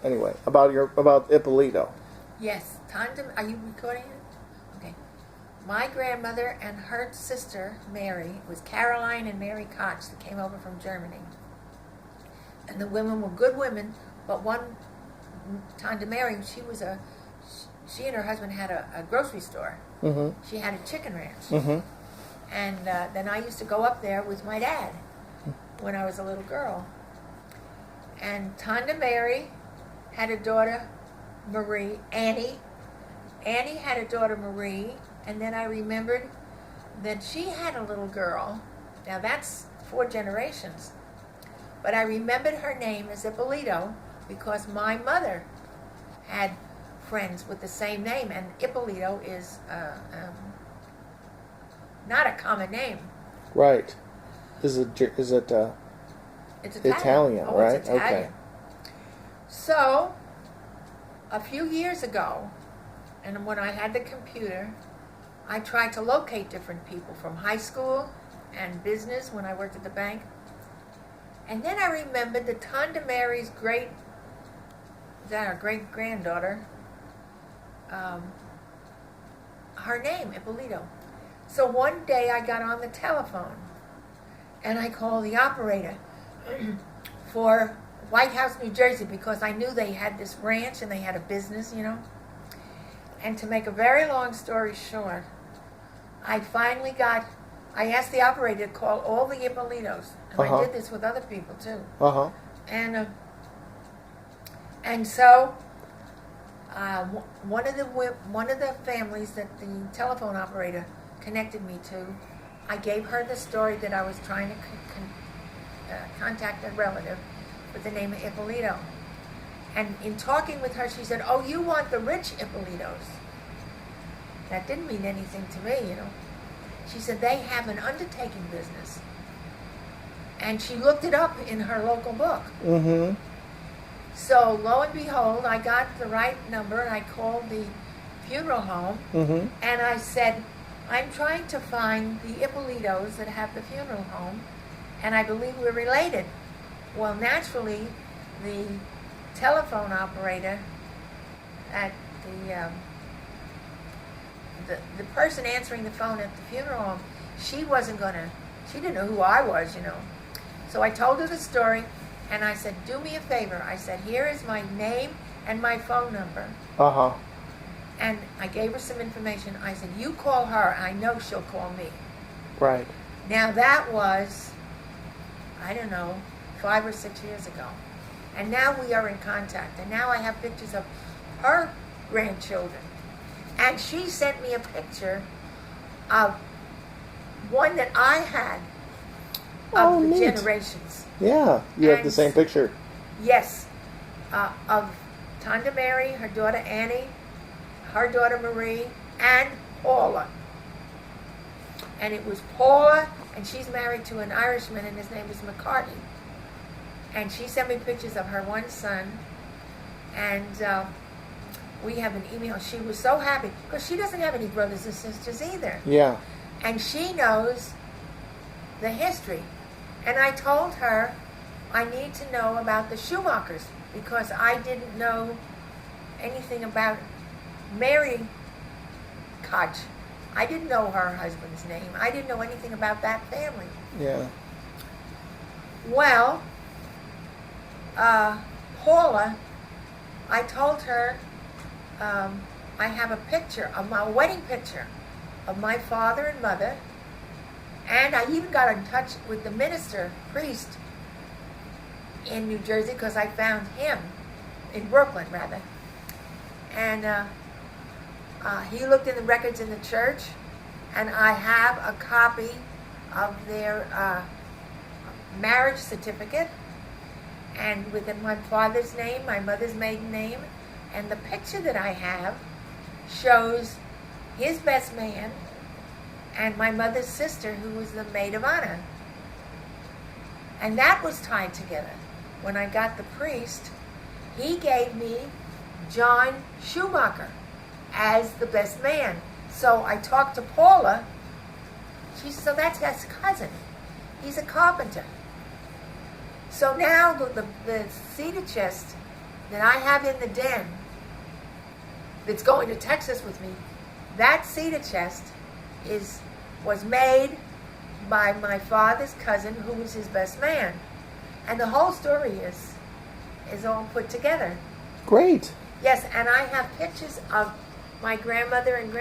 anyway, about Ippolito. Yes. Are you recording it? Okay. My grandmother and her sister, Mary, it was Caroline and Mary Koch that came over from Germany. And the women were good women, but one, Tante Mary, she and her husband had a grocery store. Mm-hmm. She had a chicken ranch. Mm-hmm. And then I used to go up there with my dad when I was a little girl. And Tante Mary had a daughter, Marie, Annie. Annie had a daughter, Marie, and then I remembered that she had a little girl. Now that's 4 generations. But I remembered her name as Ippolito because my mother had friends with the same name, and Ippolito is not a common name. Right. Is it It's Italian, right? It's Italian. Okay. So, a few years ago, and when I had the computer, I tried to locate different people from high school and business when I worked at the bank. And then I remembered that Tante Mary's great-granddaughter, her name, Ippolito. So one day I got on the telephone and I called the operator for White House, New Jersey, because I knew they had this ranch and they had a business, you know. And to make a very long story short, I asked the operator to call all the Ippolitos. And I did this with other people too. Uh-huh. And so one of the families that the telephone operator connected me to, I gave her the story that I was trying to contact a relative with the name of Ippolito. And in talking with her, she said, "Oh, you want the rich Ippolitos." That didn't mean anything to me, you know. She said, "They have an undertaking business." And she looked it up in her local book. Mm-hmm. So, lo and behold, I got the right number, and I called the funeral home, Mm-hmm. and I said, "I'm trying to find the Ippolitos that have the funeral home, and I believe we're related." Well, naturally, the telephone operator at the person answering the phone at the funeral home, she didn't know who I was, you know. So I told her the story, and I said, "Do me a favor." I said, "Here is my name and my phone number." Uh-huh. And I gave her some information. I said, "You call her. I know she'll call me." Right. Now that was, I don't know, 5 or 6 years ago. And now we are in contact. And now I have pictures of her grandchildren. And she sent me a picture of one that I had of the neat. generations. Yeah, you have the same picture. Yes. Of Tante Mary, her daughter Annie, her daughter Marie, and Paula. And it was Paula, and she's married to an Irishman, and his name is McCartney. And she sent me pictures of her one son, and we have an email. She was so happy, because she doesn't have any brothers and sisters either. Yeah. And she knows the history. And I told her I need to know about the Schumachers, because I didn't know anything about Mary Koch. I didn't know her husband's name. I didn't know anything about that family. Yeah. Well, Paula, I told her I have a picture of my wedding picture of my father and mother, and I even got in touch with the priest in New Jersey, because I found him in Brooklyn, rather. And he looked in the records in the church, and I have a copy of their marriage certificate, and with my father's name, my mother's maiden name, and the picture that I have shows his best man and my mother's sister, who was the maid of honor. And that was tied together. When I got the priest, he gave me John Schumacher as the best man. So I talked to Paula. She said, "So that's his cousin. He's a carpenter." So now the cedar chest that I have in the den that's going to Texas with me, that cedar chest was made by my father's cousin, who was his best man. And the whole story is all put together. Great. Yes, and I have pictures of my grandmother and